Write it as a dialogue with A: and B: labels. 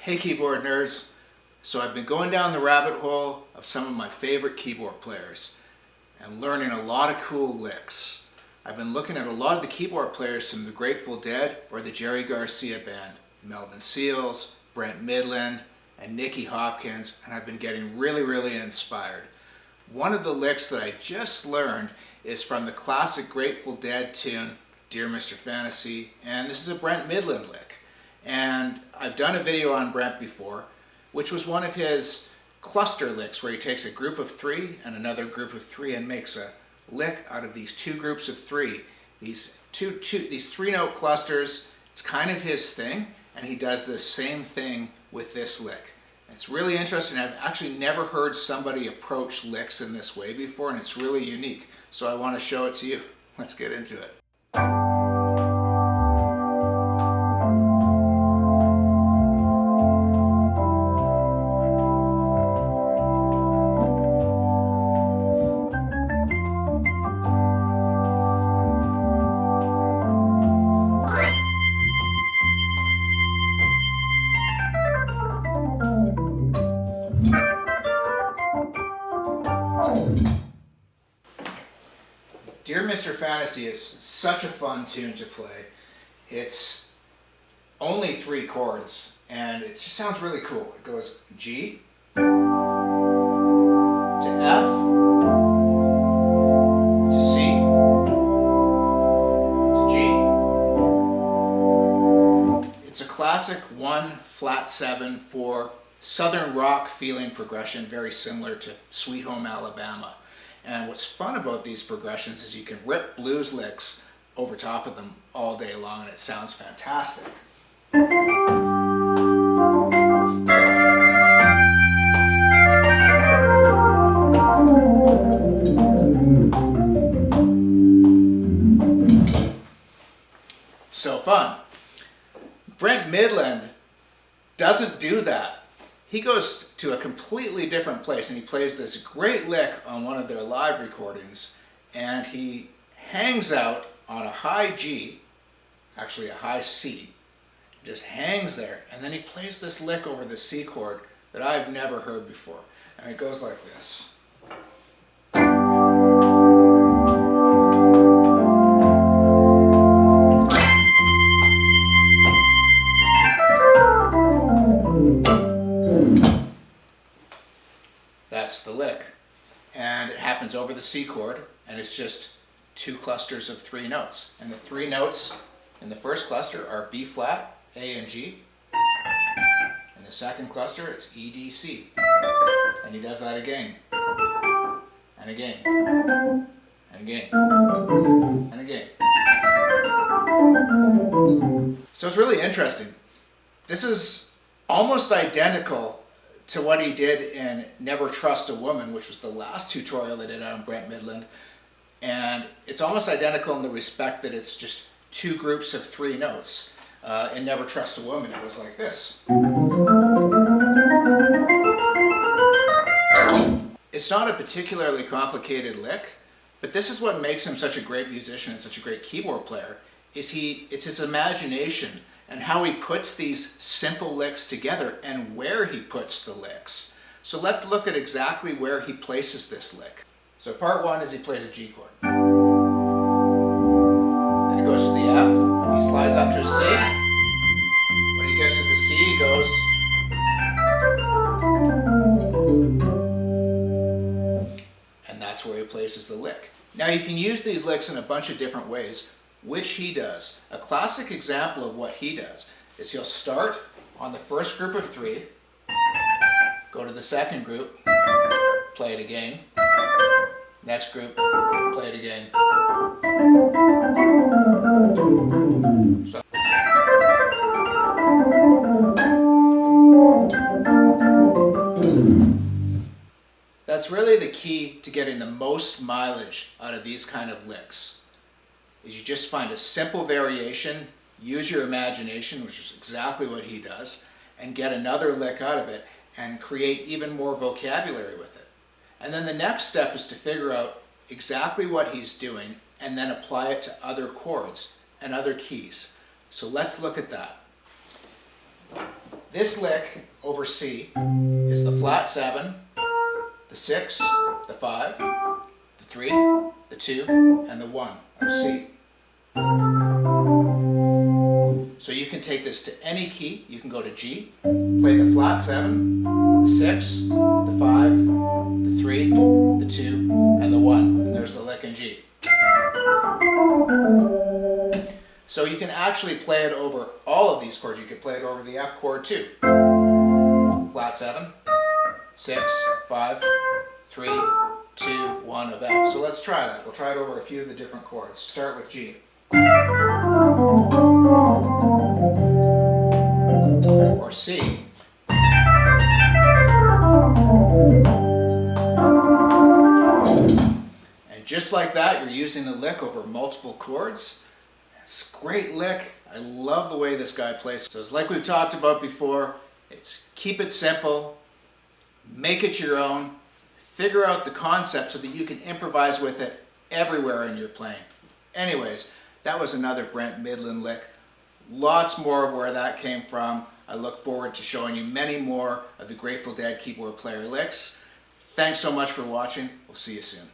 A: Hey keyboard nerds! So I've been going down the rabbit hole of some of my favorite keyboard players and learning a lot of cool licks. I've been looking at a lot of the keyboard players from the Grateful Dead or the Jerry Garcia band, Melvin Seals, Brent Mydland, and Nicky Hopkins, and I've been getting really inspired. One of the licks that I just learned is from the classic Grateful Dead tune, Dear Mr. Fantasy, and this is a Brent Mydland lick. And I've done a video on Brent before, which was one of his cluster licks where he takes a group of three and another group of three and makes a lick out of these two groups of three. These three-note clusters, it's kind of his thing, and he does the same thing with this lick. It's really interesting. I've actually never heard somebody approach licks in this way before, and it's really unique. So I want to show it to you. Let's get into it. Dear Mr. Fantasy is such a fun tune to play. It's only three chords and it just sounds really cool. It goes G to F to C to G. It's a classic 1-flat-7-4 Southern rock feeling progression, very similar to Sweet Home Alabama. And what's fun about these progressions is you can rip blues licks over top of them all day long and it sounds fantastic. So fun. Brent Mydland doesn't do that. He goes to a completely different place and he plays this great lick on one of their live recordings, and he hangs out on a high G, actually a high C, just hangs there, and then he plays this lick over the C chord that I've never heard before, and it goes like this. That's the lick, and it happens over the C chord, and it's just two clusters of three notes, and the three notes in the first cluster are B flat, A and G. In the second cluster it's E, D, C, and he does that again and again and again and again. So it's really interesting. This is almost identical to what he did in Never Trust a Woman, which was the last tutorial I did on Brent Mydland. And it's almost identical in the respect that it's just two groups of three notes. In Never Trust a Woman, it was like this. It's not a particularly complicated lick, but this is what makes him such a great musician and such a great keyboard player, it's his imagination and how he puts these simple licks together and where he puts the licks. So let's look at exactly where he places this lick. So part one is he plays a G chord. Then he goes to the F, he slides up to a C. When he gets to the C, he goes, and that's where he places the lick. Now you can use these licks in a bunch of different ways, which he does. A classic example of what he does is he'll start on the first group of three, go to the second group, play it again, next group, play it again. So that's really the key to getting the most mileage out of these kind of licks. Is you just find a simple variation, use your imagination, which is exactly what he does, and get another lick out of it and create even more vocabulary with it. And then the next step is to figure out exactly what he's doing and then apply it to other chords and other keys. So let's look at that. This lick over C is the flat 7, the 6, the 5, the 3, the 2, and the 1 of C. So you can take this to any key. You can go to G, play the flat 7, the 6, the 5, the 3, the 2, and the 1. And there's the lick in G. So you can actually play it over all of these chords. You could play it over the F chord too. Flat 7, 6, 5, 3, 2, 1 of F. So let's try that. We'll try it over a few of the different chords. Start with G. Or C. And just like that, you're using the lick over multiple chords. It's a great lick. I love the way this guy plays. So it's like we've talked about before, it's keep it simple, make it your own, figure out the concept so that you can improvise with it everywhere in your playing. Anyways, that was another Brent Mydland lick. Lots more of where that came from. I look forward to showing you many more of the Grateful Dead keyboard player licks. Thanks so much for watching. We'll see you soon.